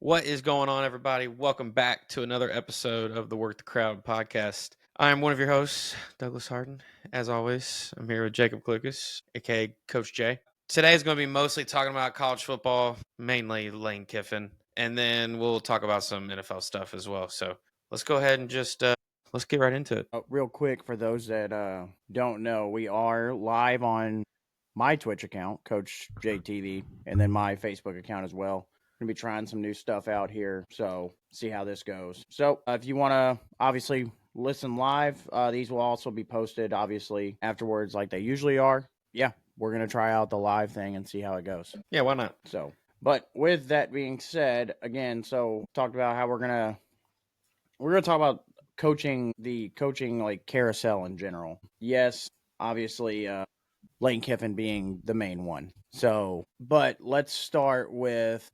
What is going on, everybody? Welcome back to another episode of the Work the Crowd podcast. I am one of your hosts, Douglas Harden. As always, I'm here with Jacob Klucas, aka Coach J. Today is going to be mostly talking about college football, mainly Lane Kiffin, and then we'll talk about some NFL stuff as well. So let's go ahead and just let's get right into it. Real quick, for those that don't know, we are live on my Twitch account, Coach JTV, and then my Facebook account as well. Gonna be trying some new stuff out here, so see how this goes. So if you want to obviously listen live, these will also be posted obviously afterwards like they usually are. Yeah, we're gonna try out the live thing and see how it goes. Yeah, why not? So, but with that being said, again, so talked about how we're gonna talk about coaching like carousel in general. Yes, obviously Lane Kiffin being the main one. So, but let's start with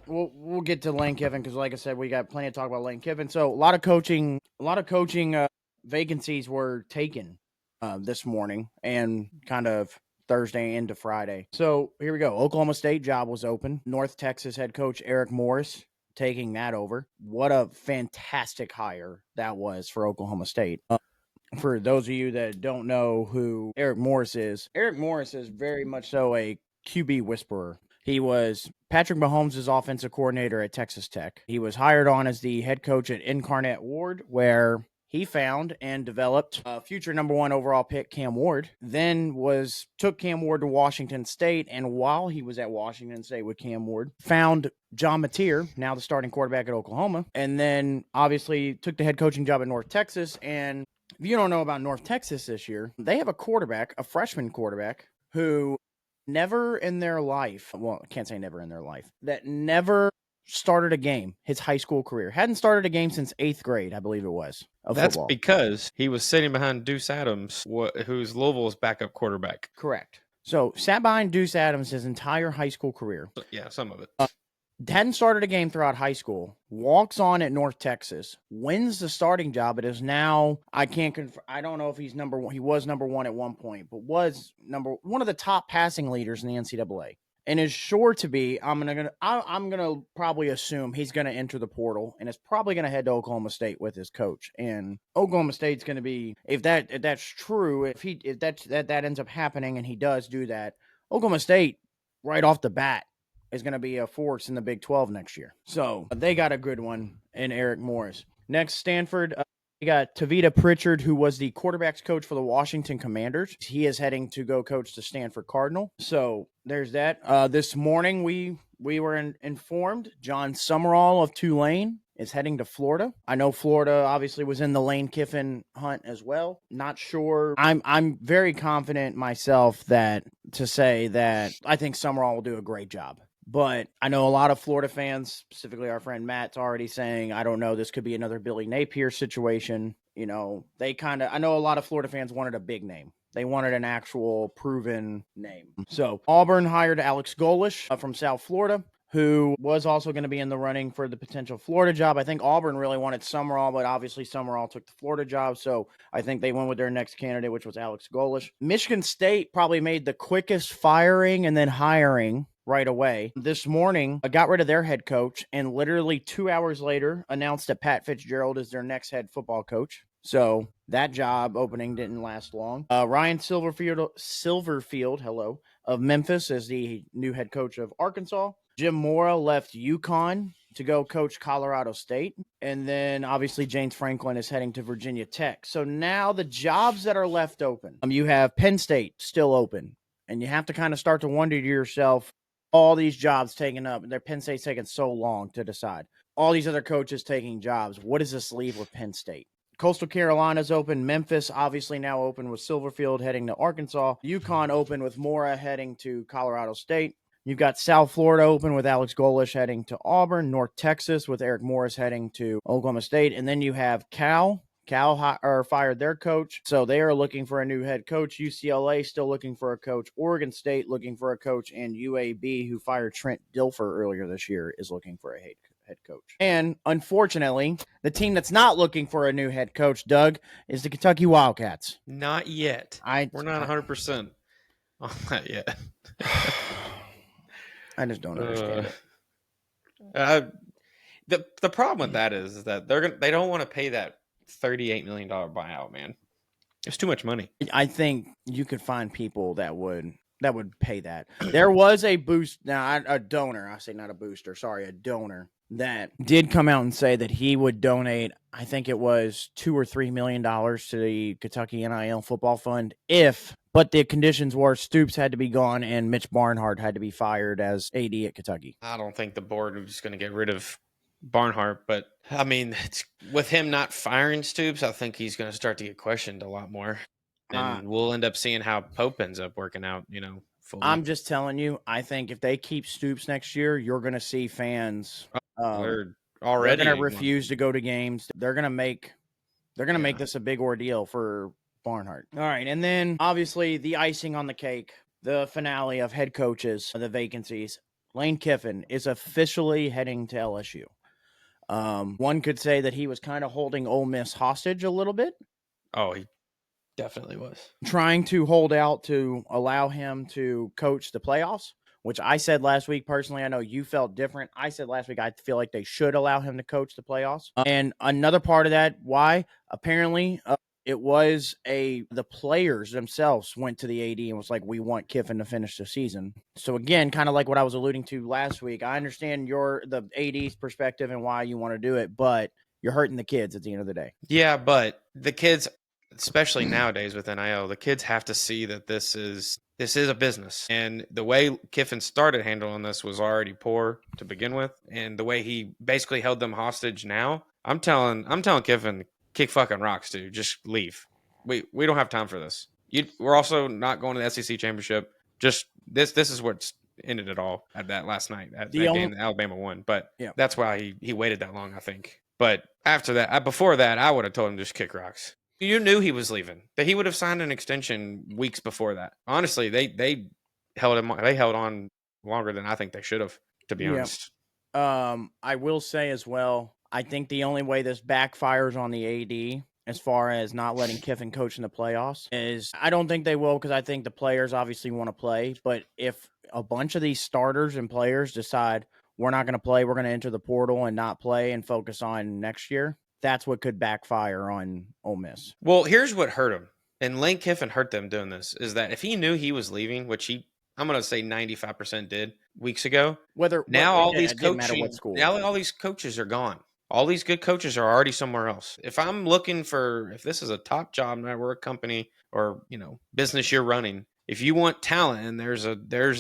we'll get to Lane Kiffin because like I said, we got plenty to talk about Lane Kiffin. So, a lot of coaching vacancies were taken this morning and kind of Thursday into Friday. So, here we go. Oklahoma State job was open. North Texas head coach Eric Morris taking that over. What a fantastic hire that was for Oklahoma State. For those of you that don't know who Eric Morris is very much so a QB whisperer. He was Patrick Mahomes' offensive coordinator at Texas Tech. He was hired on as the head coach at Incarnate Ward, where he found and developed future number 1 overall pick Cam Ward. Then took Cam Ward to Washington State, and while he was at Washington State with Cam Ward, found John Mateer, now the starting quarterback at Oklahoma, and then obviously took the head coaching job at North Texas. And if you don't know about North Texas this year, they have a freshman quarterback, who never in their life, well, I can't say never in their life, that never started a game his high school career. Hadn't started a game since 8th grade, I believe it was. That's football. because he was sitting behind Deuce Adams, who's Louisville's backup quarterback. Correct. So, sat behind Deuce Adams his entire high school career. Yeah, some of it. Hadn't started a game throughout high school. Walks on at North Texas. Wins the starting job. It is now, I can't confirm. I don't know if he's number 1. He was number 1 at one point, but was one of the top passing leaders in the NCAA. And is sure to be, I'm gonna probably assume he's gonna enter the portal and is probably gonna head to Oklahoma State with his coach. And Oklahoma State's gonna be, if that's true, if that ends up happening and he does do that, Oklahoma State right off the bat is gonna be a force in the Big 12 next year. So they got a good one in Eric Morris. Next, Stanford. We got Tavita Pritchard, who was the quarterback's coach for the Washington Commanders. He is heading to go coach the Stanford Cardinal. So there's that. This morning, we were informed John Summerall of Tulane is heading to Florida. I know Florida obviously was in the Lane Kiffin hunt as well. Not sure. I'm very confident myself to say that I think Summerall will do a great job. But I know a lot of Florida fans, specifically our friend Matt's already saying, I don't know, this could be another Billy Napier situation. You know, I know a lot of Florida fans wanted a big name. They wanted an actual proven name. So Auburn hired Alex Golish from South Florida, who was also going to be in the running for the potential Florida job. I think Auburn really wanted Summerall, but obviously Summerall took the Florida job. So I think they went with their next candidate, which was Alex Golish. Michigan State probably made the quickest firing and then hiring right away. This morning, I got rid of their head coach and literally 2 hours later announced that Pat Fitzgerald is their next head football coach. So that job opening didn't last long. Ryan Silverfield, of Memphis is the new head coach of Arkansas. Jim Mora left UConn to go coach Colorado State. And then obviously James Franklin is heading to Virginia Tech. So now the jobs that are left open, you have Penn State still open. And you have to kind of start to wonder to yourself, all these jobs taken up, their Penn State's taking so long to decide. All these other coaches taking jobs. What does this leave with Penn State? Coastal Carolina's open. Memphis obviously now open with Silverfield heading to Arkansas. UConn open with Mora heading to Colorado State. You've got South Florida open with Alex Golish heading to Auburn. North Texas with Eric Morris heading to Oklahoma State. And then you have Cal fired their coach, so they are looking for a new head coach. UCLA still looking for a coach. Oregon State looking for a coach. And UAB, who fired Trent Dilfer earlier this year, is looking for a head coach. And unfortunately, the team that's not looking for a new head coach, Doug, is the Kentucky Wildcats. Not yet. We're not 100% on that yet. I just don't understand it. The problem with that is that they don't want to pay that $38 million buyout, man. It's too much money. I think you could find people that would pay that. There was a boost now, a donor. I say not a booster. Sorry, a donor that did come out and say that he would donate. I think it was $2 or $3 million to the Kentucky NIL football fund but the conditions were Stoops had to be gone and Mitch Barnhart had to be fired as AD at Kentucky. I don't think the board was going to get rid of Barnhart, but I mean, with him not firing Stoops, I think he's going to start to get questioned a lot more, and we'll end up seeing how Pope ends up working out. Fully. I'm just telling you, I think if they keep Stoops next year, you're going to see fans. They're already going to refuse to go to games. They're going to make this a big ordeal for Barnhart. All right, and then obviously the icing on the cake, the finale of head coaches, the vacancies. Lane Kiffin is officially heading to LSU. One could say that he was kind of holding Ole Miss hostage a little bit. Oh, he definitely was. Trying to hold out to allow him to coach the playoffs, which I said last week. Personally, I know you felt different. I said last week I feel like they should allow him to coach the playoffs. And another part of that, why? Apparently, it was the players themselves went to the AD and was like, we want Kiffin to finish the season. So again, kind of like what I was alluding to last week, I understand the AD's perspective and why you want to do it, but you're hurting the kids at the end of the day. Yeah, but the kids, especially nowadays with NIL, the kids have to see that this is a business. And the way Kiffin started handling this was already poor to begin with. And the way he basically held them hostage now, I'm telling Kiffin, kick fucking rocks, dude. Just leave. We don't have time for this. We're also not going to the SEC championship. Just this is what's ended it all at that last night at that game that Alabama won. But that's why he waited that long, I think. But after that, before that, I would have told him just kick rocks. You knew he was leaving. That he would have signed an extension weeks before that. Honestly, they held him. They held on longer than I think they should have. To be honest. I will say as well, I think the only way this backfires on the AD as far as not letting Kiffin coach in the playoffs is I don't think they will, because I think the players obviously want to play. But if a bunch of these starters and players decide we're not going to play, we're going to enter the portal and not play and focus on next year, that's what could backfire on Ole Miss. Well, here's what hurt him, and Lane Kiffin hurt them doing this, is that if he knew he was leaving, which I'm going to say 95% did weeks ago, all these coaches are gone. All these good coaches are already somewhere else. If this is a top job network company or, business you're running, if you want talent and there's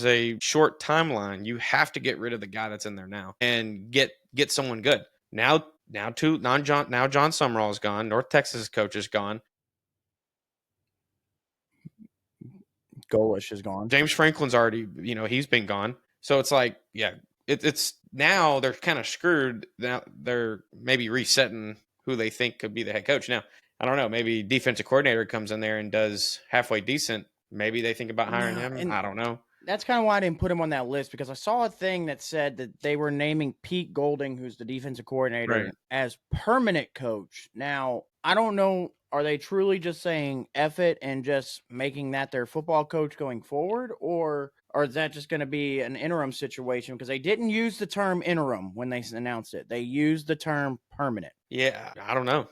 a short timeline, you have to get rid of the guy that's in there now and get someone good. Now John Summerall is gone. North Texas coach is gone. Golish is gone. James Franklin's already, he's been gone. So it's like, it's now they're kind of screwed. Now they're maybe resetting who they think could be the head coach. Now, I don't know. Maybe defensive coordinator comes in there and does halfway decent. Maybe they think about hiring him. I don't know. That's kind of why I didn't put him on that list, because I saw a thing that said that they were naming Pete Golding, who's the defensive coordinator, as permanent coach. Now, I don't know. Are they truly just saying F it and just making that their football coach going forward? Or is that just going to be an interim situation? Because they didn't use the term interim when they announced it. They used the term permanent. Yeah, I don't know.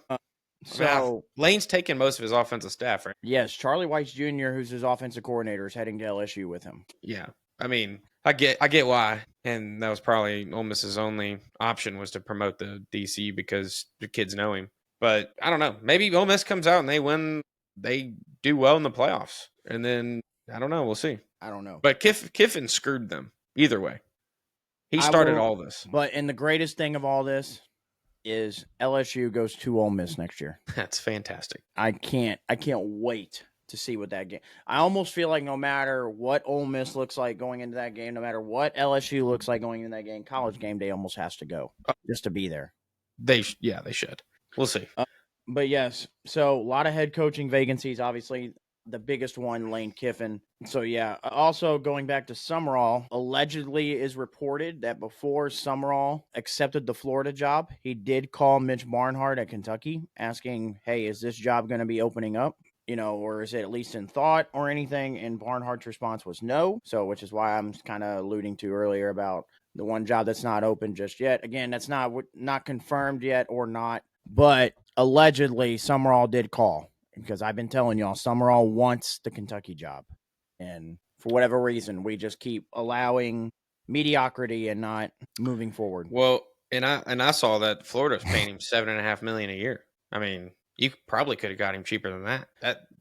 So Lane's taking most of his offensive staff, right? Yes, Charlie Weis Jr., who's his offensive coordinator, is heading to LSU with him. Yeah, I mean, I get why, and that was probably Ole Miss's only option, was to promote the DC because the kids know him. But I don't know. Maybe Ole Miss comes out and they win. They do well in the playoffs, and then I don't know. We'll see. I don't know. But Kiffin screwed them either way. He started all this. But the greatest thing of all this is LSU goes to Ole Miss next year. That's fantastic. I can't wait to see what that game. I almost feel like no matter what Ole Miss looks like going into that game, no matter what LSU looks like going into that game, College Game Day almost has to go just to be there. They should. We'll see. But yes, so a lot of head coaching vacancies. Obviously, the biggest one, Lane Kiffin. So yeah, also going back to Summerall, allegedly is reported that before Summerall accepted the Florida job, he did call Mitch Barnhart at Kentucky asking, hey, is this job going to be opening up? Or is it at least in thought or anything? And Barnhart's response was no. So, which is why I'm kind of alluding to earlier about the one job that's not open just yet. Again, that's not confirmed yet or not, but allegedly Summerall did call, because I've been telling y'all Summerall wants the Kentucky job, and for whatever reason, we just keep allowing mediocrity and not moving forward. Well, and I saw that Florida's paying him $7.5 million a year. I mean, you probably could have got him cheaper than that.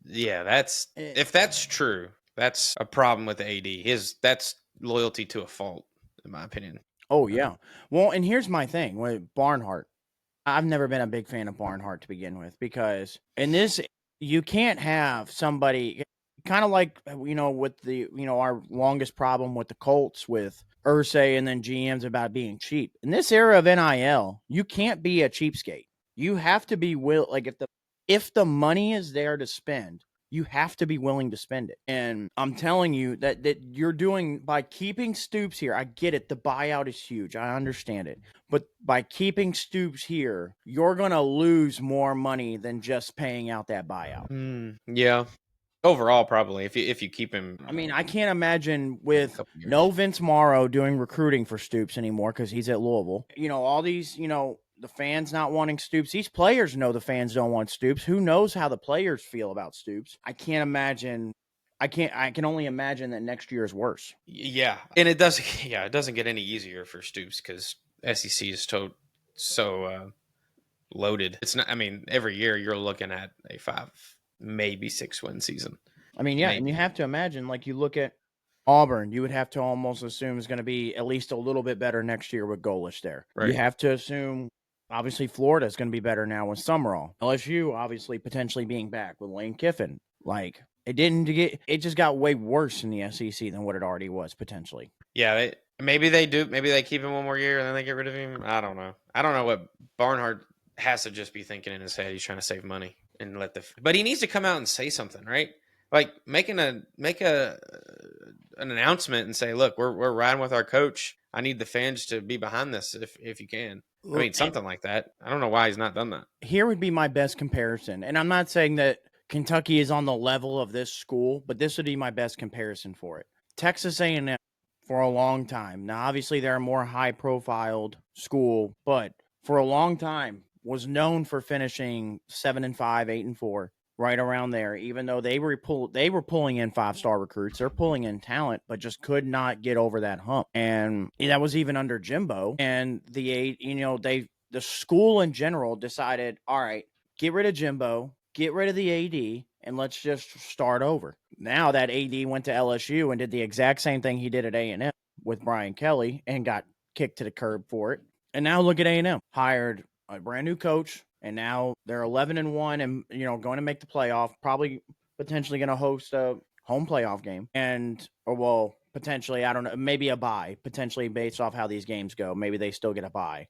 That's if that's true, that's a problem with the AD. That's loyalty to a fault, in my opinion. Oh yeah. Well, and here's my thing with Barnhart. I've never been a big fan of Barnhart to begin with, because in this, you can't have somebody kind of like, with the, our longest problem with the Colts with Irsay and then GMs about being cheap. In this era of NIL, you can't be a cheapskate. You have to be like if the money is there to spend, you have to be willing to spend it. And I'm telling you that you're doing by keeping Stoops here. I get it. The buyout is huge. I understand it. But by keeping Stoops here, you're going to lose more money than just paying out that buyout. Yeah. Overall, probably, if you keep him. I mean, I can't imagine with no Vince Morrow doing recruiting for Stoops anymore because he's at Louisville. All these, the fans not wanting Stoops. These players know the fans don't want Stoops. Who knows how the players feel about Stoops? I can't imagine. I can only imagine that next year is worse. Yeah, and it doesn't. Yeah, it doesn't get any easier for Stoops because SEC is so loaded. It's not. I mean, every year you're looking at a 5, maybe 6 win season. I mean, yeah, and you have to imagine, like, you look at Auburn, you would have to almost assume is going to be at least a little bit better next year with Golish there. Right. You have to assume, obviously, Florida is going to be better now with Summerall. LSU, obviously, potentially being back with Lane Kiffin. Like, it just got way worse in the SEC than what it already was, potentially. Yeah, maybe they do. Maybe they keep him one more year and then they get rid of him. I don't know. I don't know what Barnhart has to just be thinking in his head. He's trying to save money and but he needs to come out and say something, right? Like make an announcement and say, "Look, we're riding with our coach. I need the fans to be behind this if you can." I mean, something like that. I don't know why he's not done that. Here would be my best comparison, and I'm not saying that Kentucky is on the level of this school, but this would be my best comparison for it. Texas A&M for a long time. Now, obviously, they're a more high-profiled school, but for a long time was known for finishing 7-5, 8-4. Right around there, even though they were pulling in 5-star recruits, they're pulling in talent, but just could not get over that hump. And that was even under Jimbo. And the school in general decided, all right, get rid of Jimbo, get rid of the AD, and let's just start over. Now that AD went to LSU and did the exact same thing he did at A&M with Brian Kelly and got kicked to the curb for it. And now look at A&M, hired a brand new coach. And now they're 11-1 and, going to make the playoff, probably potentially going to host a home playoff game. Potentially, I don't know, maybe a bye, potentially based off how these games go. Maybe they still get a bye.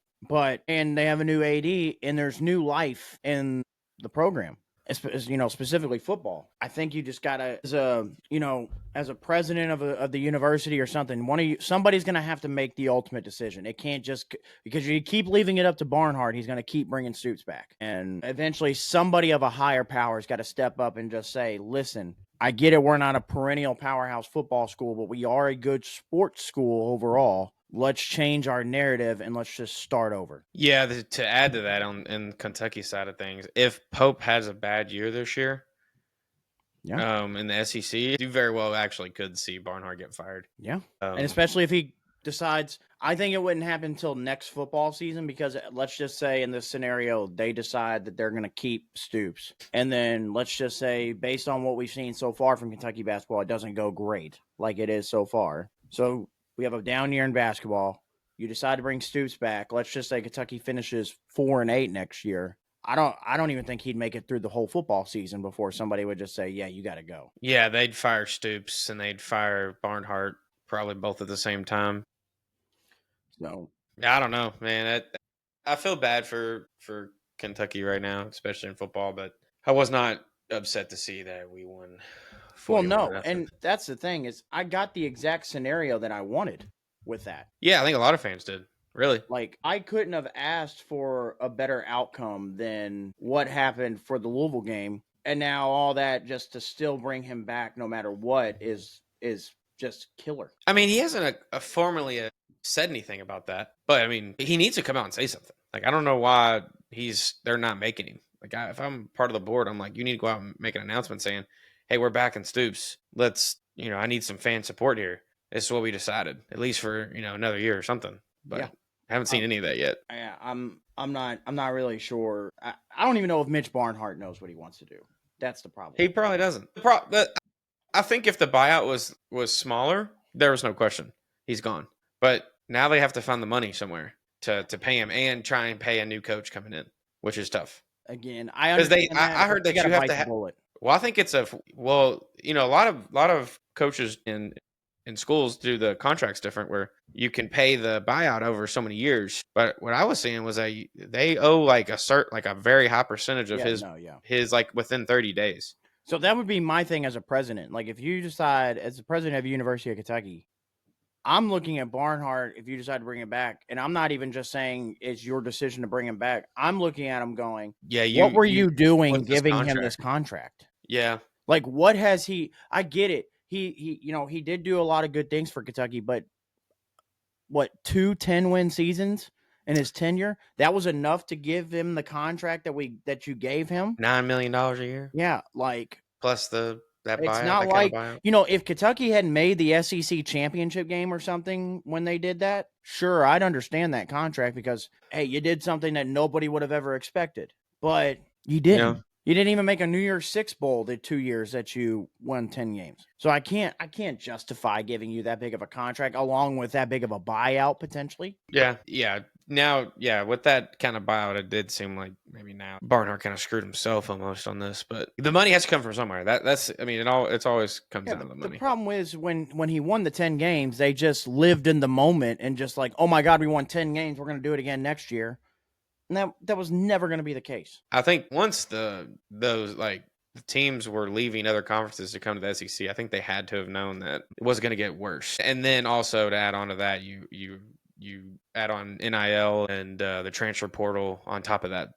And they have a new AD and there's new life in the program. Specifically football. I think you just gotta, as a president of the university or something, somebody's gonna have to make the ultimate decision. It can't just, because you keep leaving it up to Barnhart, he's gonna keep bringing Stoops back, and eventually somebody of a higher power has got to step up and just say, listen, I get it, we're not a perennial powerhouse football school, but we are a good sports school overall. Let's change our narrative and let's just start over. Yeah, to add to that on Kentucky side of things, if Pope has a bad year this year, in the SEC, you very well actually could see Barnhart get fired. Yeah, and especially if he decides, I think it wouldn't happen until next football season, because let's just say in this scenario, they decide that they're going to keep Stoops. And then let's just say, based on what we've seen so far from Kentucky basketball, it doesn't go great like it is so far. So we have a down year in basketball. You decide to bring Stoops back. Let's just say Kentucky finishes 4-8 next year. I don't even think he'd make it through the whole football season before somebody would just say, yeah, you got to go. Yeah, they'd fire Stoops and they'd fire Barnhart probably both at the same time. No. I don't know, man. I feel bad for Kentucky right now, especially in football, but I was not upset to see that we won. Well, no, and that's the thing is I got the exact scenario that I wanted with that. Yeah, I think a lot of fans did. Really? Like, I couldn't have asked for a better outcome than what happened for the Louisville game. And now all that just to still bring him back no matter what is just killer. I mean, he hasn't formerly said anything about that. But I mean, he needs to come out and say something. Like, I don't know why they're not making him. Like, if I'm part of the board, I'm like, you need to go out and make an announcement saying, hey, we're back in Stoops. Let's, I need some fan support here. This is what we decided, at least for, another year or something. But Yeah. I haven't seen any of that yet. Yeah, I'm not really sure. I don't even know if Mitch Barnhart knows what he wants to do. That's the problem. He probably doesn't. I think if the buyout was smaller, there was no question. He's gone. But now they have to find the money somewhere to pay him and try and pay a new coach coming in, which is tough. Again, I understand that. I heard that you have to have. Well, I think it's a lot of coaches in schools do the contracts different where you can pay the buyout over so many years. But what I was seeing was that they owe like a very high percentage of his like within 30 days. So that would be my thing as a president. Like if you decide as the president of the University of Kentucky, I'm looking at Barnhart if you decide to bring him back. And I'm not even just saying it's your decision to bring him back. I'm looking at him going, what were you doing giving him this contract? Yeah. Like what has he – I get it. He did do a lot of good things for Kentucky, but what, 2 10-win seasons in his tenure? That was enough to give him the contract that you gave him? $9 million a year? Yeah, like – plus that buyout. It's not like, if Kentucky had made the SEC championship game or something when they did that, sure, I'd understand that contract because, hey, you did something that nobody would have ever expected. But you didn't. Yeah. You didn't even make a New Year's Six bowl the 2 years that you won 10 games. So I can't justify giving you that big of a contract along with that big of a buyout potentially. Yeah. Now, with that kind of buyout, it did seem like maybe now Barnhart kind of screwed himself almost on this, but the money has to come from somewhere. It's always comes down to the money. The problem is when he won the 10 games, they just lived in the moment and just like, oh my God, we won 10 games. We're going to do it again next year. And that was never going to be the case. I think once the teams were leaving other conferences to come to the SEC, I think they had to have known that it was going to get worse. And then also to add on to that, you add on NIL and the transfer portal on top of that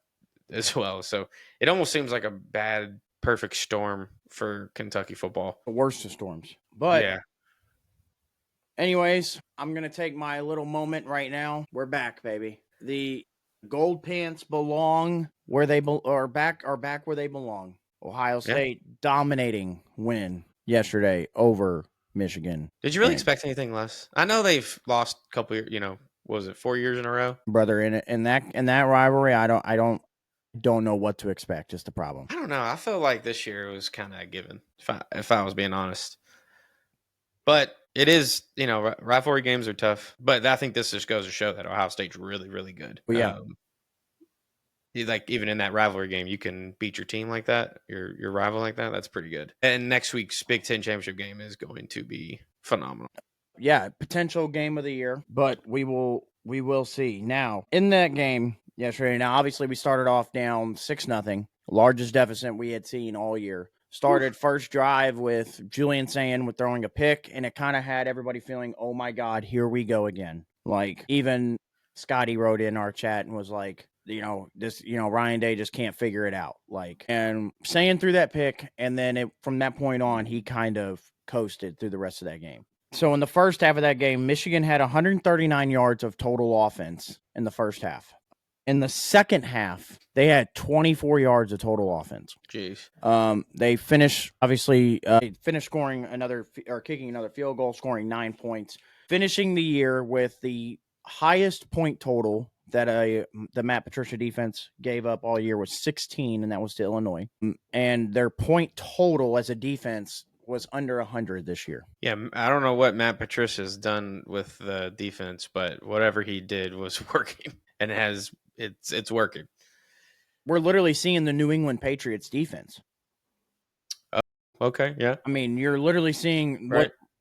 as well. So it almost seems like a bad, perfect storm for Kentucky football. The worst of storms. But yeah. Anyways, I'm going to take my little moment right now. We're back, baby. The Gold Pants belong where they are back where they belong. Ohio State dominating win yesterday over Michigan. Did you really expect anything less? I know they've lost a couple years, was it 4 years in a row? Brother, in that rivalry, I don't know what to expect. Is the problem. I don't know. I feel like this year was kind of a given, if I was being honest. But it is, rivalry games are tough. But I think this just goes to show that Ohio State's really, really good. Well, yeah. Like even in that rivalry game, you can beat your team like that, your rival like that. That's pretty good. And next week's Big Ten championship game is going to be phenomenal. Yeah, potential game of the year, but we will see. Now, in that game yesterday, now obviously we started off down 6-0, largest deficit we had seen all year. Started first drive with Julian saying with throwing a pick, and it kind of had everybody feeling, oh my God, here we go again. Like even Scotty wrote in our chat and was like, Ryan Day just can't figure it out. Like, and saying through that pick, and then from that point on, he kind of coasted through the rest of that game. So in the first half of that game, Michigan had 139 yards of total offense in the first half. In the second half, they had 24 yards of total offense. Jeez. They finished, obviously, scoring kicking another field goal, scoring 9 points, finishing the year with the highest point total that the Matt Patricia defense gave up all year was 16, and that was to Illinois. And their point total as a defense was under 100 this year. Yeah, I don't know what Matt Patricia's done with the defense, but whatever he did was working, and it's working. We're literally seeing the New England Patriots defense. Okay, yeah. I mean, you're literally seeing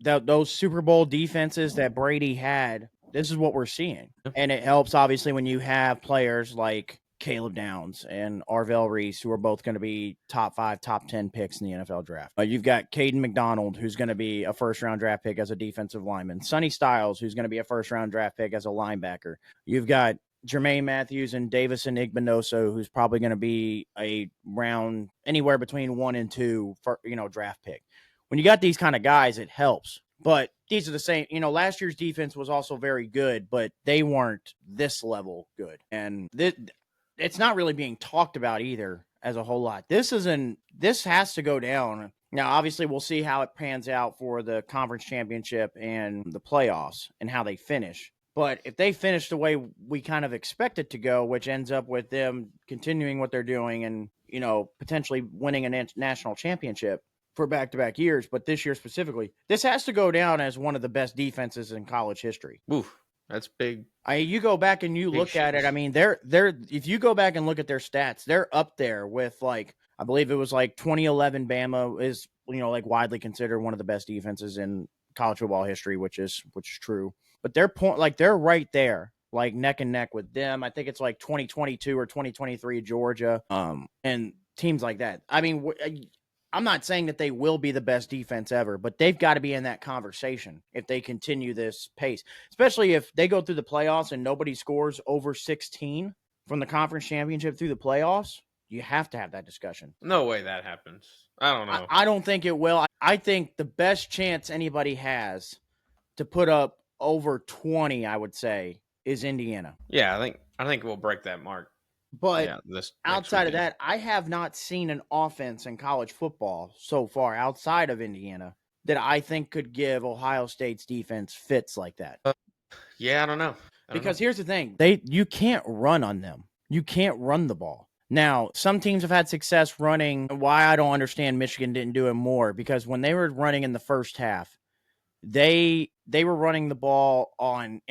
those Super Bowl defenses that Brady had. This is what we're seeing. And it helps, obviously, when you have players like Caleb Downs and Arvell Reese, who are both going to be top 5, top 10 picks in the NFL draft. You've got Caden McDonald, who's going to be a first-round draft pick as a defensive lineman. Sonny Styles, who's going to be a first-round draft pick as a linebacker. You've got Jermaine Matthews and Davison Igbinoso, who's probably going to be a round anywhere between 1 and 2 for, draft pick. When you got these kind of guys, it helps. But these are the same. Last year's defense was also very good, but they weren't this level good. And it's not really being talked about either as a whole lot. This has to go down. Now, obviously, we'll see how it pans out for the conference championship and the playoffs and how they finish. But if they finish the way we kind of expect it to go, which ends up with them continuing what they're doing and, potentially winning a national championship for back-to-back years, but this year specifically, this has to go down as one of the best defenses in college history. Oof, that's big. You go back and you look at it. I mean, they're if you go back and look at their stats, they're up there with I believe it was 2011 Bama is widely considered one of the best defenses in college football history, which is true. But they're right there, neck and neck with them. I think it's 2022 or 2023 Georgia, and teams like that. I mean, I'm not saying that they will be the best defense ever, but they've got to be in that conversation if they continue this pace, especially if they go through the playoffs and nobody scores over 16 from the conference championship through the playoffs. You have to have that discussion. No way that happens. I don't know. I don't think it will. I think the best chance anybody has to put up over 20, I would say, is Indiana. Yeah, I think we'll break that mark. But outside of that, I have not seen an offense in college football so far outside of Indiana that I think could give Ohio State's defense fits like that. Yeah, I don't know. Here's the thing. You can't run on them. You can't run the ball. Now, some teams have had success running. Why I don't understand Michigan didn't do it more, because when they were running in the first half, they were running the ball on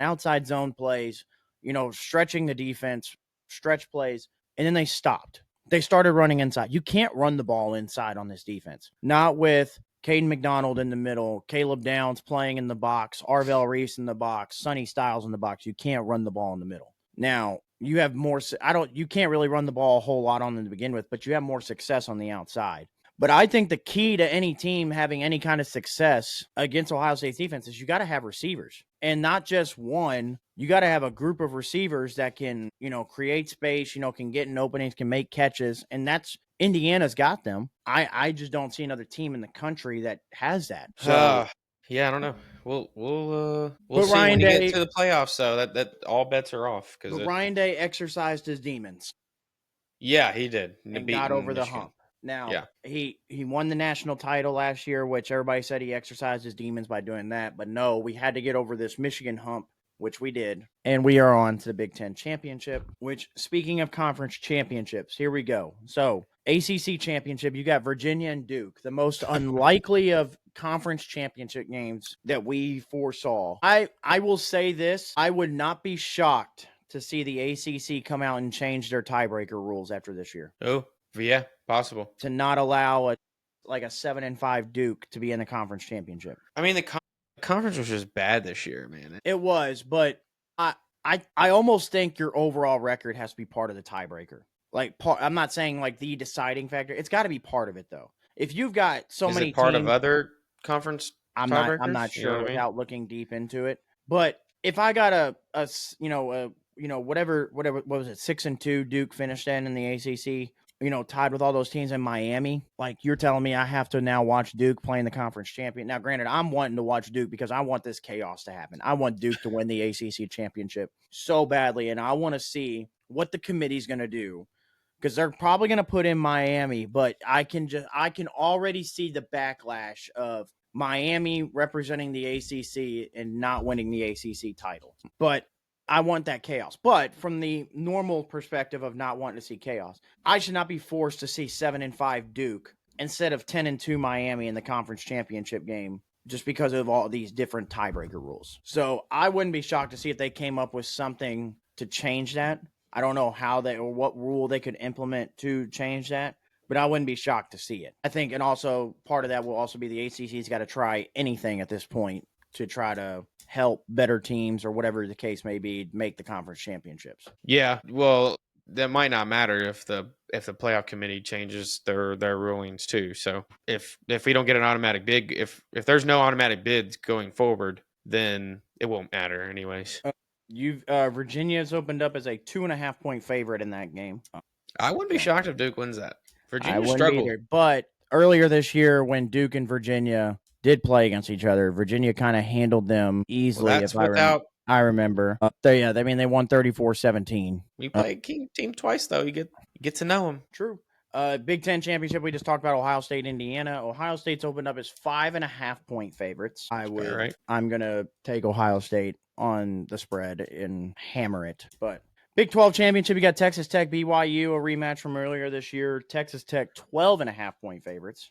outside zone plays, stretching the defense, stretch plays, and then they stopped. They started running inside. You can't run the ball inside on this defense. Not with Caden McDonald in the middle, Caleb Downs playing in the box, Arvell Reese in the box, Sonny Styles in the box. You can't run the ball in the middle. Now, you have more you can't really run the ball a whole lot on them to begin with, but you have more success on the outside. But I think the key to any team having any kind of success against Ohio State's defense is you got to have receivers, and not just one. You got to have a group of receivers that can, create space, can get in openings, can make catches. And that's Indiana's got them. I just don't see another team in the country that has that. So yeah, I don't know. We'll see when we get to the playoffs, though. That all bets are off. But Ryan Day exercised his demons. Yeah, he did. And got over the hump. Now, he won the national title last year, which everybody said he exercised his demons by doing that. But no, we had to get over this Michigan hump, which we did. And we are on to the Big Ten championship, which, speaking of conference championships, here we go. So, ACC championship, you got Virginia and Duke, the most unlikely of conference championship games that we foresaw. I will say this. I would not be shocked to see the ACC come out and change their tiebreaker rules after this year. Oh, yeah, possible. To not allow a 7-5 Duke to be in the conference championship. I mean, the conference was just bad this year, man. It was, but I almost think your overall record has to be part of the tiebreaker. I'm not saying the deciding factor. It's got to be part of it, though. If you've got many it part teams, of other conference tiebreakers? I'm not sure without looking deep into it. But if I got whatever what was it, 6-2 Duke finished in the ACC, tied with all those teams in Miami, you're telling me I have to now watch Duke playing the conference champion. Now, granted, I'm wanting to watch Duke because I want this chaos to happen. I want Duke to win the ACC championship so badly, and I want to see what the committee's going to do, because they're probably going to put in Miami, but I can already see the backlash of Miami representing the ACC and not winning the ACC title. But I want that chaos. But from the normal perspective of not wanting to see chaos, I should not be forced to see 7-5 Duke instead of 10-2 Miami in the conference championship game just because of all these different tiebreaker rules. So I wouldn't be shocked to see if they came up with something to change that. I don't know how or what rule they could implement to change that, but I wouldn't be shocked to see it. I think, and also part of that will also be the ACC's got to try anything at this point to try to help better teams or whatever the case may be make the conference championships. Yeah, well, that might not matter if the playoff committee changes their rulings too. So if we don't get an automatic bid, if there's no automatic bids going forward, then it won't matter anyways. Virginia's opened up as a 2.5 point favorite in that game. I wouldn't be shocked if Duke wins that. Virginia struggled. But earlier this year when Duke and Virginia did play against each other. Virginia kind of handled them easily. Well, that's if I remember. without. I remember. They won 34-17. You play team twice though. You get to know them. True. Big Ten championship. We just talked about Ohio State, Indiana. Ohio State's opened up as 5.5-point favorites. I'm gonna take Ohio State on the spread and hammer it. But Big 12 championship, you got Texas Tech, BYU, a rematch from earlier this year. Texas Tech 12.5-point favorites.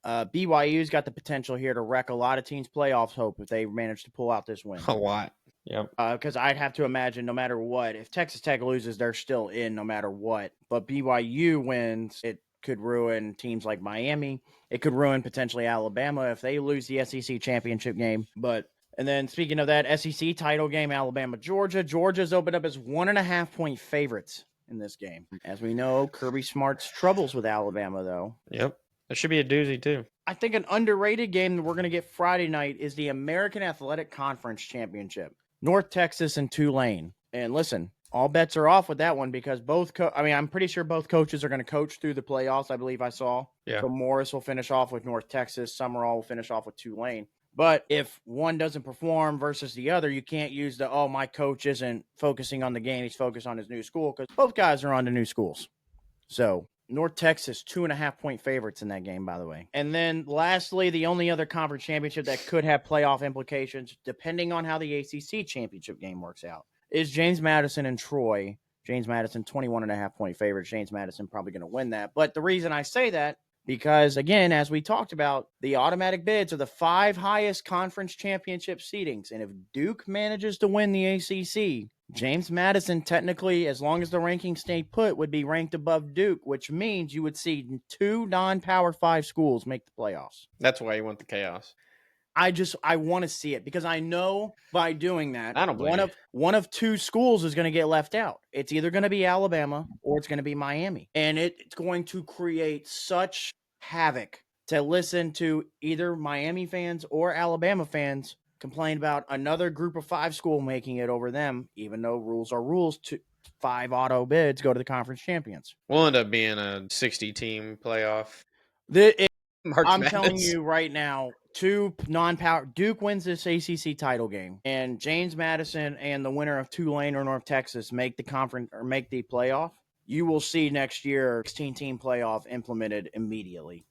BYU's got the potential here to wreck a lot of teams' playoffs hope if they manage to pull out this win. A lot. Yep. Because I'd have to imagine no matter what, if Texas Tech loses, they're still in no matter what. But BYU wins, it could ruin teams like Miami. It could ruin potentially Alabama if they lose the SEC championship game. And then speaking of that SEC title game, Alabama, Georgia. Georgia's opened up as 1.5-point favorites in this game. As we know, Kirby Smart's troubles with Alabama, though. Yep. It should be a doozy, too. I think an underrated game that we're going to get Friday night is the American Athletic Conference Championship. North Texas and Tulane. And listen, all bets are off with that one because I'm pretty sure both coaches are going to coach through the playoffs, I believe I saw. Yeah. So Morris will finish off with North Texas. Summerall will finish off with Tulane. But if one doesn't perform versus the other, you can't use my coach isn't focusing on the game. He's focused on his new school because both guys are on to new schools. So North Texas, 2.5-point favorites in that game, by the way. And then lastly, the only other conference championship that could have playoff implications, depending on how the ACC championship game works out, is James Madison and Troy. James Madison, 21.5-point favorites. James Madison probably going to win that. But the reason I say that, because, again, as we talked about, the automatic bids are the 5 highest conference championship seedings. And if Duke manages to win the ACC, James Madison, technically, as long as the rankings stay put, would be ranked above Duke, which means you would see 2 non-Power 5 schools make the playoffs. That's why you want the chaos. I want to see it because I know by doing that, I don't blame you. one of 2 schools is going to get left out. It's either going to be Alabama or it's going to be Miami. And it's going to create such havoc to listen to either Miami fans or Alabama fans complain about another group of 5 school making it over them, even though rules are rules. 5 auto bids go to the conference champions. We'll end up being a 60-team playoff. I'm telling you right now, 2 non-power. Duke wins this ACC title game, and James Madison and the winner of Tulane or North Texas make the conference or make the playoff. You will see next year 16-team playoff implemented immediately.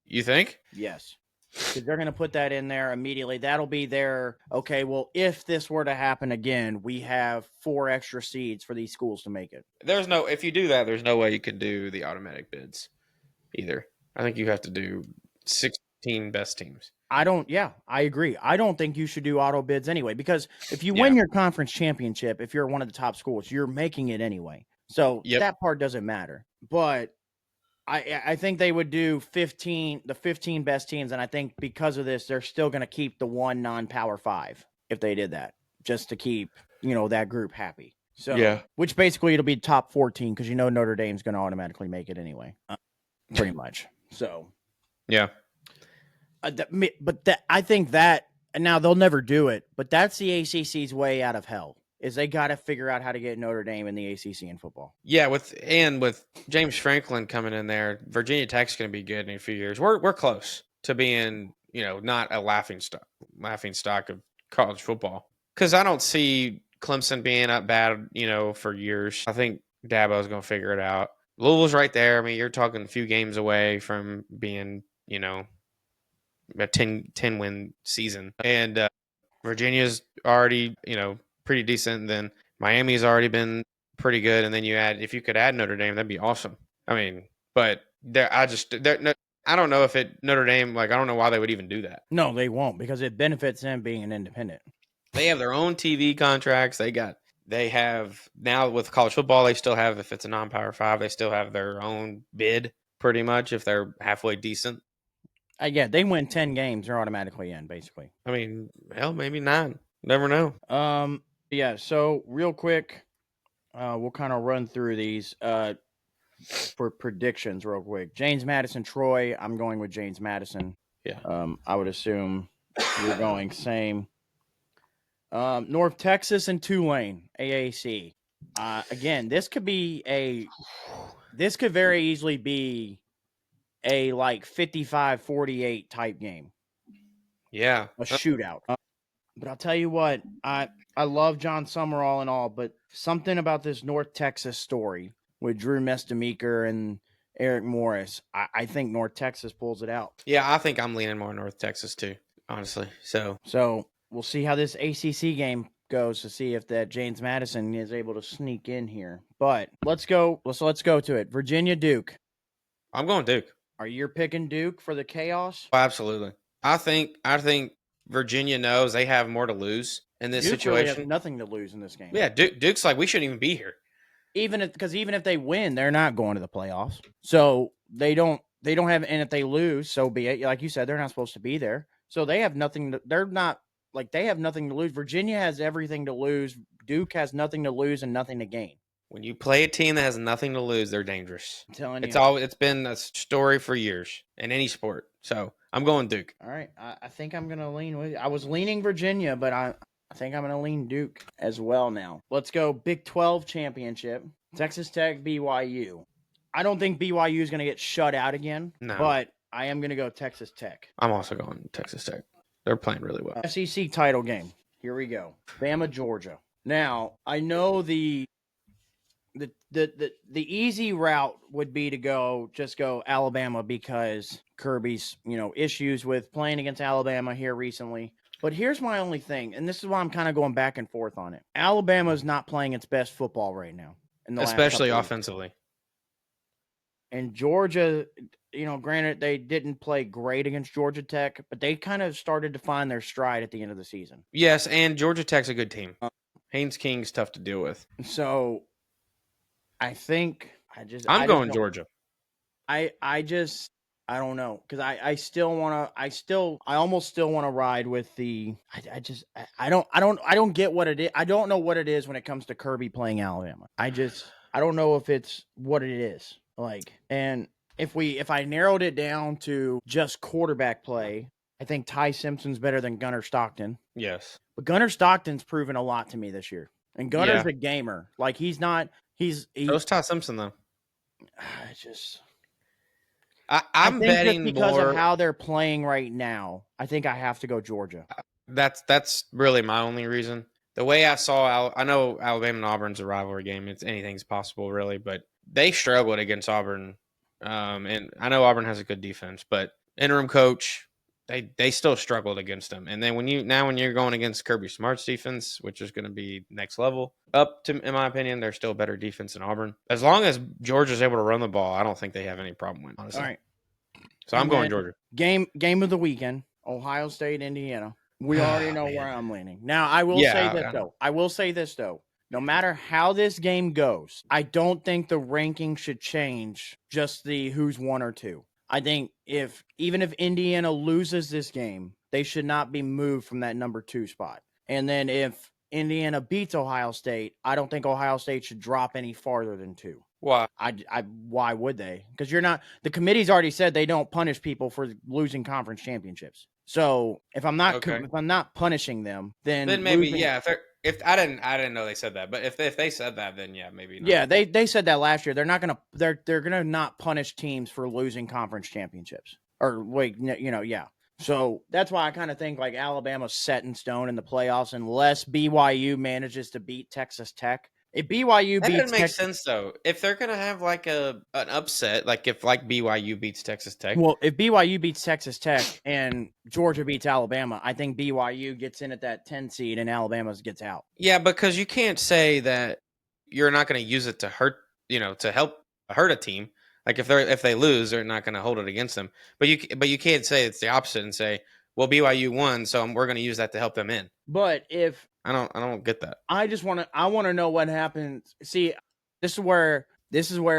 You think? Yes. Because they're going to put that in there immediately. That'll be their, okay, well, if this were to happen again, we have 4 extra seeds for these schools to make it. If you do that, there's no way you can do the automatic bids either. I think you have to do 16 best teams. I agree. I don't think you should do auto bids anyway, because if you win your conference championship, if you're one of the top schools, you're making it anyway. So that part doesn't matter. But I think they would do the 15 best teams, and I think because of this, they're still going to keep the 1 non-Power 5 if they did that, just to keep that group happy. So which basically it'll be top 14 because Notre Dame's going to automatically make it anyway, pretty much. So I think that now they'll never do it, but that's the ACC's way out of hell. Is they got to figure out how to get Notre Dame in the ACC in football. Yeah, with James Franklin coming in there, Virginia Tech's going to be good in a few years. We're close to being, not a laughing stock of college football. Because I don't see Clemson being up bad, for years. I think Dabo's going to figure it out. Louisville's right there. I mean, you're talking a few games away from being, a 10-win season. And Virginia's already, pretty decent. And then Miami's already been pretty good. And then if you could add Notre Dame, that'd be awesome. I mean, but I don't know if Notre Dame, I don't know why they would even do that. No, they won't, because it benefits them being an independent. They have their own TV contracts. They have now with college football, they still have, if it's a non-Power 5, they still have their own bid pretty much if they're halfway decent. They win 10 games, they're automatically in, basically. I mean, hell, maybe 9. Never know. So real quick, we'll kind of run through these for predictions real quick. James Madison, Troy. I'm going with James Madison. Yeah. I would assume you're going same. North Texas and Tulane, AAC. Again, this could very easily be a 55-48 type game. Yeah. a shootout. But I'll tell you what, I love John Summerall and all, but something about this North Texas story with Drew Mestamaker and Eric Morris, I think North Texas pulls it out. Yeah, I think I'm leaning more North Texas too, honestly. So we'll see how this ACC game goes to see if that James Madison is able to sneak in here. But let's go to it. Virginia Duke. I'm going Duke. Are you picking Duke for the chaos? Oh, absolutely. I think Virginia knows they have more to lose in this Duke really has situation. nothing to lose in this game. Yeah, Duke's like, we shouldn't even be here. Even if they win, they're not going to the playoffs. So they don't have, and if they lose, so be it. Like you said, they're not supposed to be there. So they have nothing to, they have nothing to lose. Virginia has everything to lose. Duke has nothing to lose and nothing to gain. When you play a team that has nothing to lose, they're dangerous. I'm telling you. It's been a story for years in any sport. So I'm going Duke. All right. I think I'm going to lean with you. I was leaning Virginia, but I think I'm going to lean Duke as well now. Let's go Big 12 championship. Texas Tech, BYU. I don't think BYU is going to get shut out again, but I am going to go Texas Tech. I'm also going Texas Tech. They're playing really well. SEC title game. Here we go. Bama, Georgia. Now, I know the easy route would be to go Alabama because Kirby's, issues with playing against Alabama here recently. But here's my only thing, and this is why I'm kind of going back and forth on it. Alabama's not playing its best football right now. Especially offensively. And Georgia, granted they didn't play great against Georgia Tech, but they kind of started to find their stride at the end of the season. Yes, and Georgia Tech's a good team. Haynes King's tough to deal with. So I think I'm going Georgia. I don't know, because I almost still want to ride with the. I don't get what it is. I don't know what it is when it comes to Kirby playing Alabama. I don't know if it's what it is. And if I narrowed it down to just quarterback play, I think Ty Simpson's better than Gunnar Stockton. Yes, but Gunnar Stockton's proven a lot to me this year, and Gunnar's a gamer. He's not. So's Ty Simpson though. I'm betting because of how they're playing right now. I think I have to go Georgia. That's really my only reason. The way I saw, I know Alabama and Auburn's a rivalry game. Anything's possible, really, but they struggled against Auburn. And I know Auburn has a good defense, but interim coach, they still struggled against them. And then when you're going against Kirby Smart's defense, which is going to be next level, in my opinion, they're still better defense than Auburn. As long as Georgia's able to run the ball, I don't think they have any problem winning, honestly. All right. So I'm going Georgia. Game of the weekend, Ohio State, Indiana. We already know where I'm leaning. Now, I will say this, though. No matter how this game goes, I don't think the ranking should change just the who's 1 or 2. I think even if Indiana loses this game, they should not be moved from that number 2 spot. And then if Indiana beats Ohio State, I don't think Ohio State should drop any farther than 2. Why? Why would they? Because the committee's already said they don't punish people for losing conference championships. So if I'm not punishing them, then maybe If I didn't know they said that, but if they said that, then maybe not. Yeah, they said that last year. They're gonna not punish teams for losing conference championships So that's why I kind of think Alabama's set in stone in the playoffs unless BYU manages to beat Texas Tech. If BYU that beats doesn't make sense though. If they're gonna have an upset, if BYU beats Texas Tech. Well, if BYU beats Texas Tech and Georgia beats Alabama, I think BYU gets in at that 10 seed and Alabama gets out. Yeah, because you can't say that you're not going to use it to hurt, to help hurt a team. If they lose, they're not going to hold it against them. But you can't say it's the opposite and say, well, BYU won, so we're going to use that to help them in. But if I don't get that. I want to know what happens. See, this is where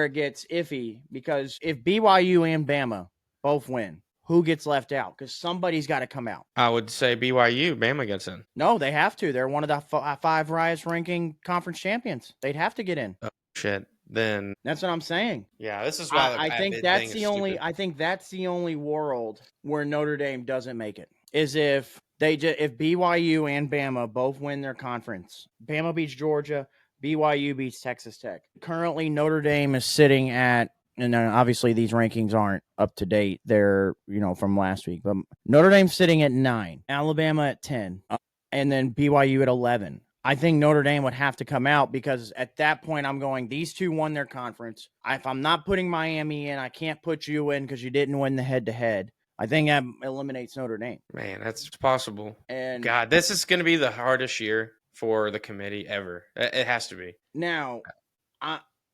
it gets iffy, because if BYU and Bama both win, who gets left out? Because somebody's got to come out. I would say BYU. Bama gets in. No, they have to. They're one of the 5 highest ranking conference champions. They'd have to get in. Oh shit! Then that's what I'm saying. Yeah, this is why I think that's the only. Stupid. I think that's the only world where Notre Dame doesn't make it is if BYU and Bama both win their conference. Bama beats Georgia. BYU beats Texas Tech. Currently, Notre Dame is sitting at and then obviously these rankings aren't up to date. They're, from last week. But Notre Dame's sitting at 9, Alabama at 10, and then BYU at 11. I think Notre Dame would have to come out because at that point I'm going, these two won their conference. If I'm not putting Miami in, I can't put you in because you didn't win the head-to-head. I think that eliminates Notre Dame. Man, that's possible. And God, this is going to be the hardest year for the committee ever. It has to be. Now,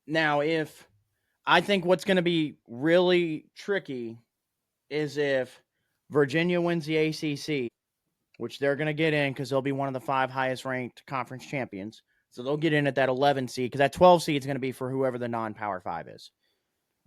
if I think what's going to be really tricky is if Virginia wins the ACC, which they're going to get in because they'll be one of the 5 highest ranked conference champions. So they'll get in at that 11 seed because that 12 seed is going to be for whoever the non-Power 5 is.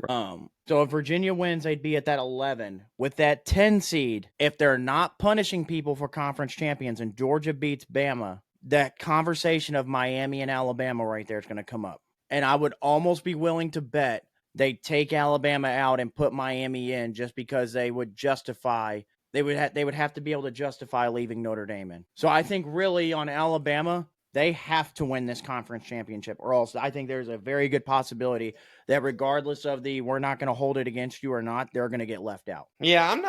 So if Virginia wins, they'd be at that 11. With that 10 seed, if they're not punishing people for conference champions and Georgia beats Bama, that conversation of Miami and Alabama right there is going to come up. And I would almost be willing to bet they take Alabama out and put Miami in just because they would justify they would have to be able to justify leaving Notre Dame in. So I think really on Alabama, they have to win this conference championship, or else I think there's a very good possibility that regardless of we're not going to hold it against you or not, they're going to get left out. Yeah, I'm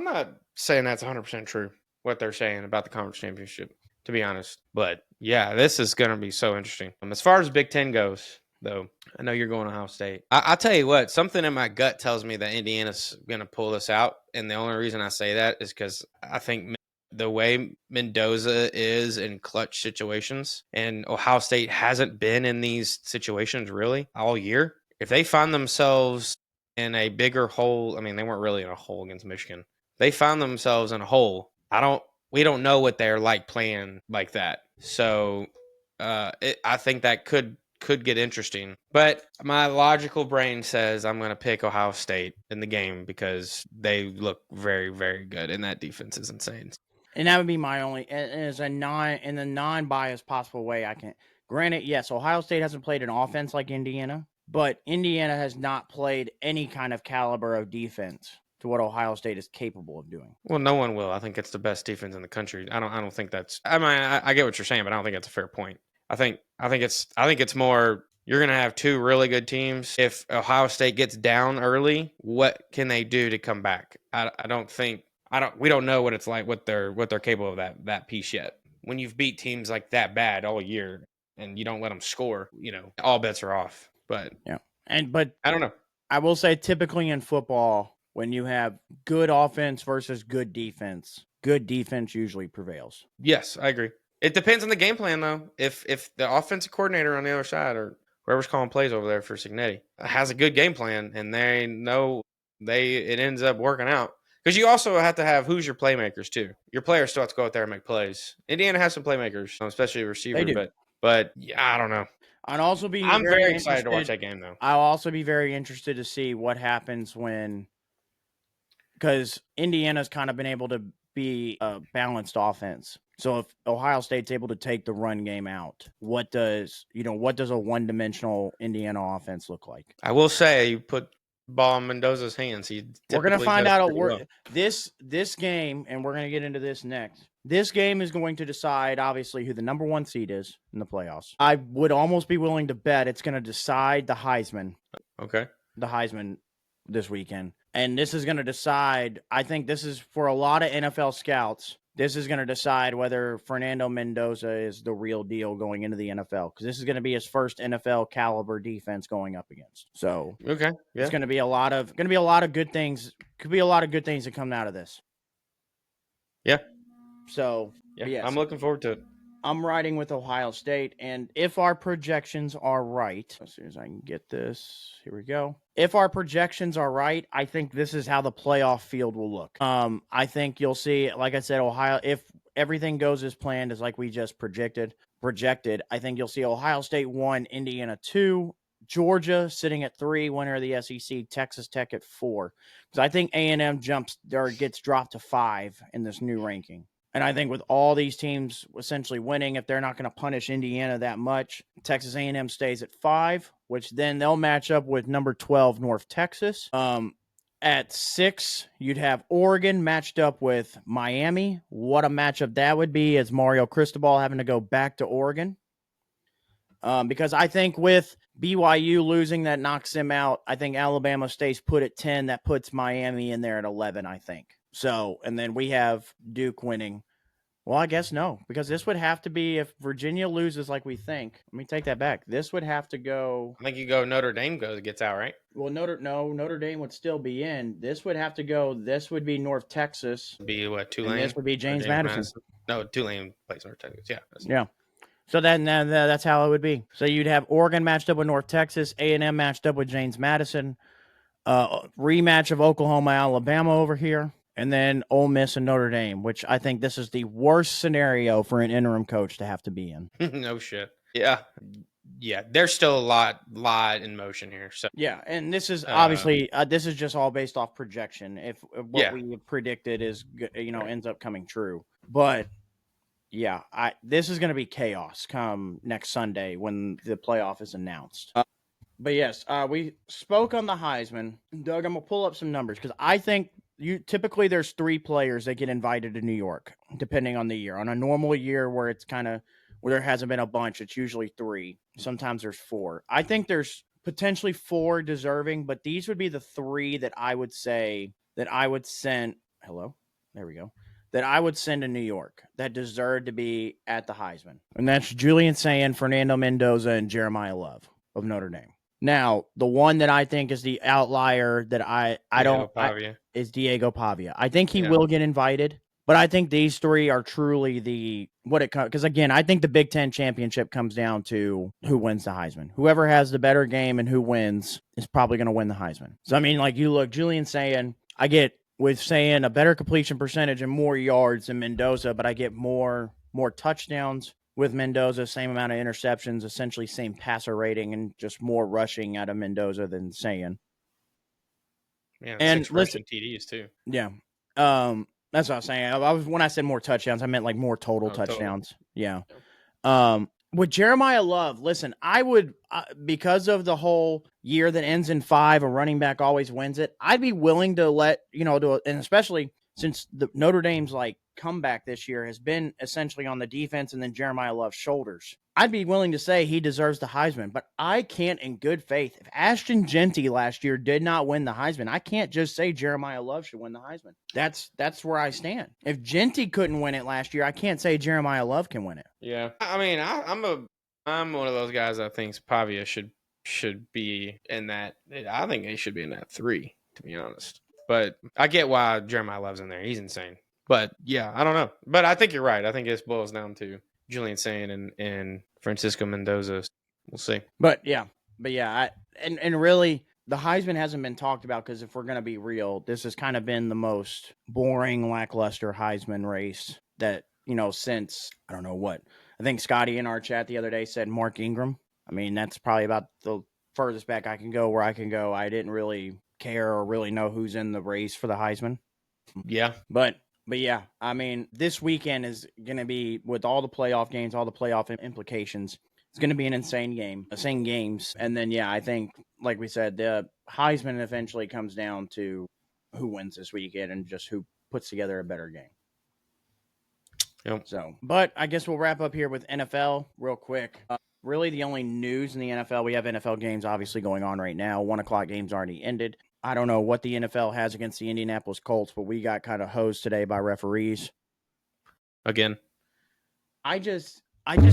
not saying that's 100% true what they're saying about the conference championship, to be honest. But yeah, this is going to be so interesting. As far as Big Ten goes, though, I know you're going to Ohio State. I'll tell you what, something in my gut tells me that Indiana's going to pull this out. And the only reason I say that is because I think the way Mendoza is in clutch situations, and Ohio State hasn't been in these situations really all year. If they find themselves in a bigger hole, I mean, they weren't really in a hole against Michigan. They found themselves in a hole. We don't know what they're like playing like that. So I think that could get interesting. But my logical brain says I'm going to pick Ohio State in the game because they look very, very good, and that defense is insane. And that would be my only, as in the non-biased possible way I can. Granted, yes, Ohio State hasn't played an offense like Indiana, but Indiana has not played any kind of caliber of defense to what Ohio State is capable of doing. Well, no one will. I think it's the best defense in the country. I don't think that's. I mean, I get what you're saying, but I don't think that's a fair point. I think it's more. You're going to have 2 really good teams. If Ohio State gets down early, what can they do to come back? We don't know what it's like, what they're capable of that piece yet. When you've beat teams like that bad all year and you don't let them score, all bets are off. But yeah, but I don't know. I will say, typically in football, when you have good offense versus good defense usually prevails. Yes, I agree. It depends on the game plan, though. If the offensive coordinator on the other side, or whoever's calling plays over there for Cignetti, has a good game plan and they know it ends up working out. Because you also have to have who's your playmakers too. Your players still have to go out there and make plays. Indiana has some playmakers, especially a receiver. But yeah, I don't know. I'm very excited to watch that game, though. I'll also be very interested to see what happens because Indiana's kind of been able to be a balanced offense. So if Ohio State's able to take the run game out, what does a one-dimensional Indiana offense look like? I will say, you put ball in Mendoza's hands. We're going to find out this game, and we're going to get into this next. This game is going to decide, obviously, who the number 1 seed is in the playoffs. I would almost be willing to bet it's going to decide the Heisman. Okay. The Heisman this weekend. And this is going to decide, I think this is for a lot of NFL scouts, this is going to decide whether Fernando Mendoza is the real deal going into the NFL, because this is going to be his first NFL caliber defense going up against. So okay, yeah. It's going to be a lot of good things. Could be a lot of good things that come out of this. Yeah. So yeah, I'm looking forward to it. I'm riding with Ohio State, and if our projections are right, as soon as I can get this, here we go. If our projections are right, I think this is how the playoff field will look. I think you'll see, like I said, Ohio, if everything goes as planned, as like we just projected, I think you'll see Ohio State 1, Indiana 2, Georgia sitting at 3, winner of the SEC, Texas Tech at 4. Because I think A&M gets dropped to 5 in this new ranking. And I think with all these teams essentially winning, if they're not going to punish Indiana that much, Texas A&M stays at 5, which then they'll match up with number 12, North Texas. At 6, you'd have Oregon matched up with Miami. What a matchup that would be, as Mario Cristobal having to go back to Oregon. Because I think with BYU losing, that knocks him out. I think Alabama stays put at 10. That puts Miami in there at 11, I think. So, and then we have Duke winning. Well, I guess no, because this would have to be if Virginia loses like we think. Let me take that back. This would have to go. I think you go Notre Dame gets out, right? Well, Notre Dame would still be in. This would have to go. This would be North Texas. Be what, Tulane? And this would be James Madison. No, Tulane plays North Texas. Yeah. Yeah. So that's how it would be. So you'd have Oregon matched up with North Texas, A&M matched up with James Madison, rematch of Oklahoma, Alabama over here, and then Ole Miss and Notre Dame, which I think this is the worst scenario for an interim coach to have to be in. No shit. Yeah. Yeah, there's still a lot in motion here. So yeah, and this is obviously this is just all based off projection. If what we predicted is ends up coming true, but yeah, this is going to be chaos come next Sunday when the playoff is announced. But yes, we spoke on the Heisman. Doug, I'm gonna pull up some numbers because I think typically there's 3 players that get invited to New York, depending on the year. On a normal year where it's kind of where there hasn't been a bunch, it's usually 3. Sometimes there's 4. I think there's potentially 4 deserving, but these would be the 3 that I would say that I would send. Hello, there we go. That I would send to New York that deserved to be at the Heisman. And that's Julian Sayin, Fernando Mendoza, and Jeremiah Love of Notre Dame. Now, the one that I think is the outlier that is Diego Pavia. I think he will get invited, but I think these 3 are truly because again, I think the Big Ten championship comes down to who wins the Heisman. Whoever has the better game and who wins is probably going to win the Heisman. So, I mean, like you look, Julian Sayin, I get with saying a better completion percentage and more yards than Mendoza, but I get more touchdowns with Mendoza, same amount of interceptions, essentially same passer rating, and just more rushing out of Mendoza than Sayin. Yeah, and 6 rushing TDs too. Yeah, that's what I was saying. When I said more touchdowns, I meant like more total touchdowns. Total. Yeah. With Jeremiah Love, listen, I would, because of the whole year that ends in 5, a running back always wins it, I'd be willing to and especially since the Notre Dame's comeback this year has been essentially on the defense and then Jeremiah Love's shoulders. I'd be willing to say he deserves the Heisman, but I can't in good faith. If Ashton Genty last year did not win the Heisman, I can't just say Jeremiah Love should win the Heisman. That's where I stand. If Genty couldn't win it last year, I can't say Jeremiah Love can win it. Yeah. I mean, I'm one of those guys that thinks Pavia should be in that. I think he should be in that 3, to be honest. But I get why Jeremiah Love's in there. He's insane. But yeah, I don't know. But I think you're right. I think this boils down to Julian Sayin and Francisco Mendoza. We'll see. But yeah, and really, the Heisman hasn't been talked about because if we're going to be real, this has kind of been the most boring, lackluster Heisman race that, since, I don't know what. I think Scotty in our chat the other day said Mark Ingram. I mean, that's probably about the furthest back I can go where I can go. I didn't really care or really know who's in the race for the Heisman. Yeah. But yeah, I mean, this weekend is going to be, with all the playoff games, all the playoff implications, it's going to be an insane games. And then, yeah, I think, like we said, the Heisman eventually comes down to who wins this weekend and just who puts together a better game. Yep. So, but I guess we'll wrap up here with NFL real quick. Really, the only news in the NFL, we have NFL games obviously going on right now. 1:00 games already ended. I don't know what the NFL has against the Indianapolis Colts, but we got kind of hosed today by referees. Again. I just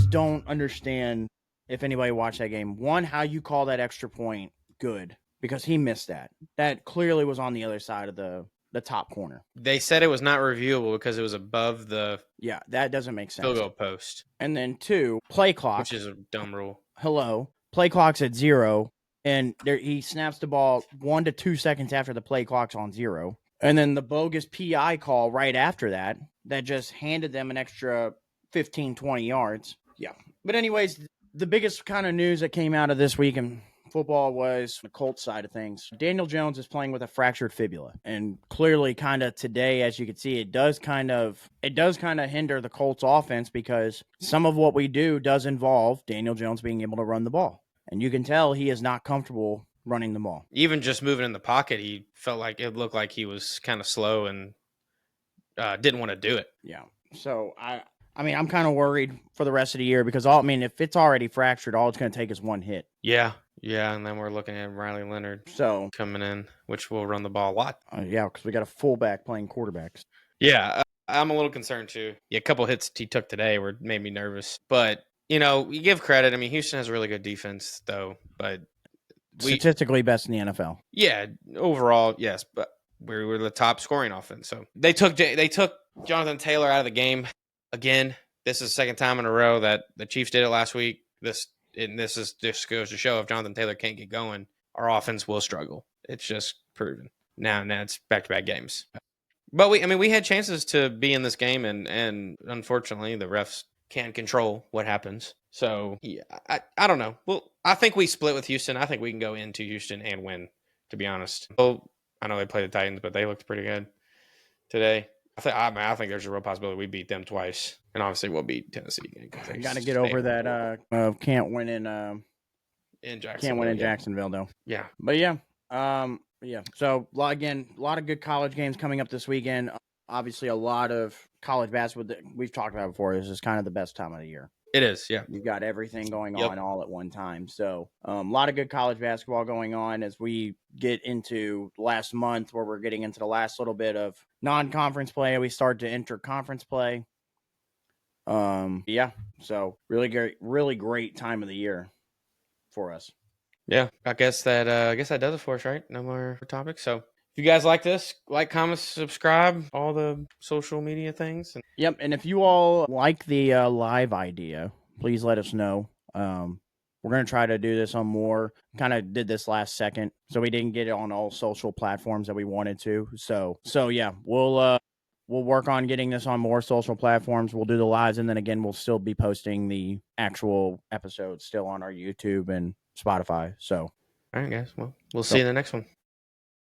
don't understand if anybody watched that game. One, how you call that extra point good, because he missed that. That clearly was on the other side of the top corner. They said it was not reviewable because it was above the that doesn't make sense. Field goal post. And then 2, play clock. Which is a dumb rule. Hello. Play clock's at 0. And he snaps the ball 1 to 2 seconds after the play clock's on 0. And then the bogus PI call right after that just handed them an extra 15, 20 yards. Yeah. But anyways, the biggest kind of news that came out of this week in football was the Colts side of things. Daniel Jones is playing with a fractured fibula. And clearly kind of today, as you can see, it does kind of hinder the Colts offense because some of what we do does involve Daniel Jones being able to run the ball. And you can tell he is not comfortable running the ball. Even just moving in the pocket, he felt like it looked like he was kind of slow and didn't want to do it. Yeah. So, I mean, I'm kind of worried for the rest of the year because, if it's already fractured, all it's going to take is one hit. Yeah. Yeah, and then we're looking at Riley Leonard So, coming in, which will run the ball a lot. yeah, because we got a fullback playing quarterbacks. Yeah, I'm a little concerned too. Yeah, a couple hits he took today made me nervous. But, you give credit. I mean, Houston has a really good defense, though. But Statistically best in the NFL. Yeah, overall, yes. But we were the top scoring offense. So they took Jonathan Taylor out of the game again. This is the second time in a row that the Chiefs did it last week. This just goes to show if Jonathan Taylor can't get going, our offense will struggle. It's just proven. Now it's back-to-back games. But we had chances to be in this game, and unfortunately, the refs can't control what happens. So yeah, I don't know. Well, I think we split with Houston. I think we can go into Houston and win. To be honest, well, I know they played the Titans, but they looked pretty good today. I think there's a real possibility we beat them twice, and obviously we'll beat Tennessee again. I got to get over that. Can't win in Jacksonville. Can't win in Jacksonville though. Yeah, but yeah. Yeah. So again, a lot of good college games coming up this weekend. Obviously, a lot of college basketball that we've talked about before. This is kind of the best time of the year. It is, yeah. You've got everything going on all at one time. So a lot of good college basketball going on as we get into last month where we're getting into the last little bit of non-conference play. We start to enter conference play. Yeah. So really great time of the year for us. Yeah. I guess that does it for us, right? No more topics. So if you guys like this, like, comment, subscribe, all the social media things. Yep. And if you all like the live idea, please let us know. We're going to try to do this on more. Kind of did this last second, so we didn't get it on all social platforms that we wanted to. So yeah, we'll work on getting this on more social platforms. We'll do the lives, and then again, we'll still be posting the actual episodes still on our YouTube and Spotify. So, all right, guys. Well, we'll see you in the next one.